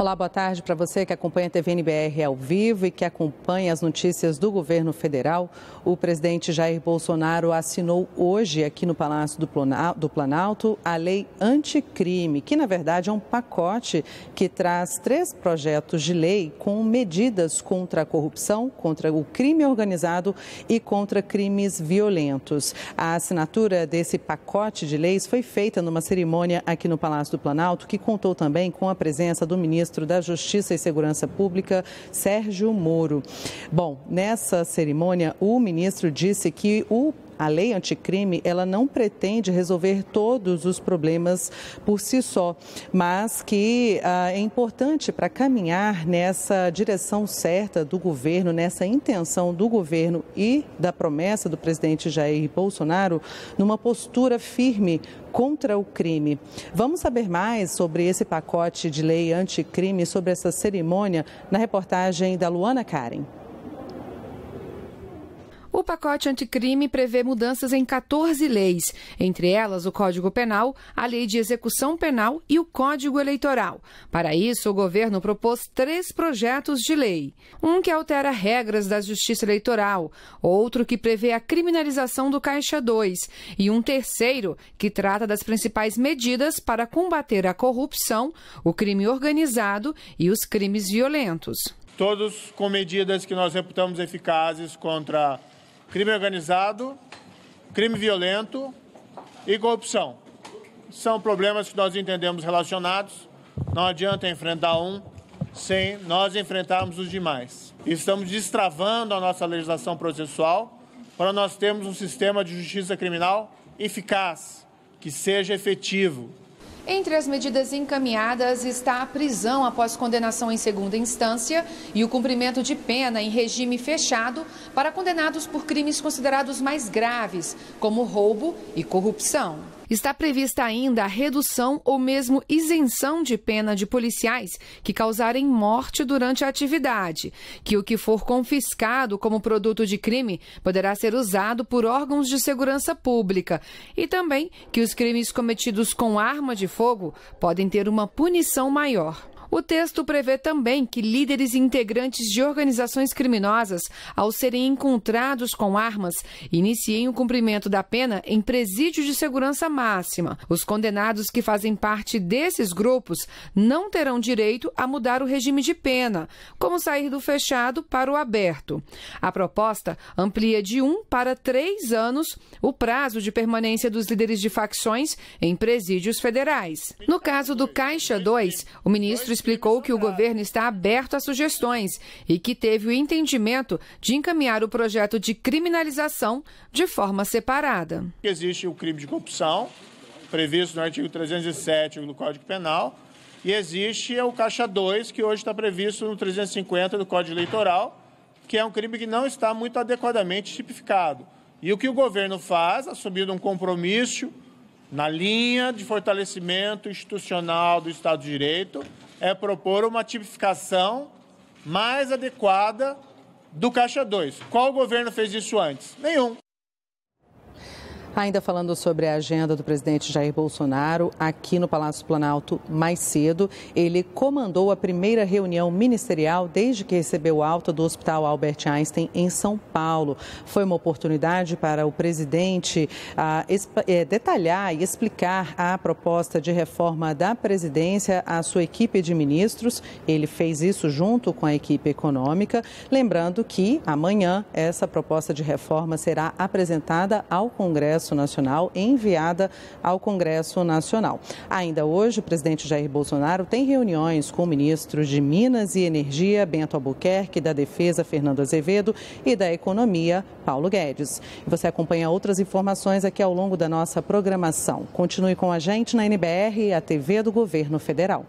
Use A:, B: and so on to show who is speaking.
A: Olá, boa tarde para você que acompanha a TV NBR ao vivo e que acompanha as notícias do governo federal. O presidente Jair Bolsonaro assinou hoje aqui no Palácio do Planalto a lei anticrime, que na verdade é um pacote que traz 3 projetos de lei com medidas contra a corrupção, contra o crime organizado e contra crimes violentos. A assinatura desse pacote de leis foi feita numa cerimônia aqui no Palácio do Planalto, que contou também com a presença do ministro da Justiça e Segurança Pública, Sérgio Moro. Bom, nessa cerimônia, o ministro disse que a lei anticrime, ela não pretende resolver todos os problemas por si só, mas que é importante para caminhar nessa direção certa do governo, nessa intenção do governo e da promessa do presidente Jair Bolsonaro, numa postura firme contra o crime. Vamos saber mais sobre esse pacote de lei anticrime, sobre essa cerimônia, na reportagem da Luana Karen.
B: O pacote anticrime prevê mudanças em 14 leis, entre elas o Código Penal, a Lei de Execução Penal e o Código Eleitoral. Para isso, o governo propôs 3 projetos de lei. Um que altera regras da Justiça Eleitoral, outro que prevê a criminalização do Caixa 2 e um terceiro que trata das principais medidas para combater a corrupção, o crime organizado e os crimes violentos.
C: Todos com medidas que nós reputamos eficazes contra crime organizado, crime violento e corrupção. São problemas que nós entendemos relacionados. Não adianta enfrentar um sem nós enfrentarmos os demais. Estamos destravando a nossa legislação processual para nós termos um sistema de justiça criminal eficaz, que seja efetivo.
B: Entre as medidas encaminhadas está a prisão após condenação em segunda instância e o cumprimento de pena em regime fechado para condenados por crimes considerados mais graves, como roubo e corrupção. Está prevista ainda a redução ou mesmo isenção de pena de policiais que causarem morte durante a atividade, que o que for confiscado como produto de crime poderá ser usado por órgãos de segurança pública e também que os crimes cometidos com arma de fogo podem ter uma punição maior. O texto prevê também que líderes e integrantes de organizações criminosas, ao serem encontrados com armas, iniciem o cumprimento da pena em presídio de segurança máxima. Os condenados que fazem parte desses grupos não terão direito a mudar o regime de pena, como sair do fechado para o aberto. A proposta amplia de 1 para 3 anos o prazo de permanência dos líderes de facções em presídios federais. No caso do Caixa 2, o ministro explicou que o governo está aberto a sugestões e que teve o entendimento de encaminhar o projeto de criminalização de forma separada.
C: Existe o crime de corrupção, previsto no artigo 307 do Código Penal, e existe o Caixa 2, que hoje está previsto no 350 do Código Eleitoral, que é um crime que não está muito adequadamente tipificado. E o que o governo faz, assumindo um compromisso na linha de fortalecimento institucional do Estado de Direito, é propor uma tipificação mais adequada do Caixa 2. Qual governo fez isso antes? Nenhum.
A: Ainda falando sobre a agenda do presidente Jair Bolsonaro, aqui no Palácio Planalto, mais cedo, ele comandou a primeira reunião ministerial desde que recebeu alta do Hospital Albert Einstein, em São Paulo. Foi uma oportunidade para o presidente detalhar e explicar a proposta de reforma da presidência à sua equipe de ministros. Ele fez isso junto com a equipe econômica, lembrando que amanhã essa proposta de reforma será apresentada ao Congresso Nacional, enviada ao Congresso Nacional. Ainda hoje, o presidente Jair Bolsonaro tem reuniões com ministros de Minas e Energia, Bento Albuquerque, da Defesa, Fernando Azevedo, e da Economia, Paulo Guedes. Você acompanha outras informações aqui ao longo da nossa programação. Continue com a gente na NBR, a TV do Governo Federal.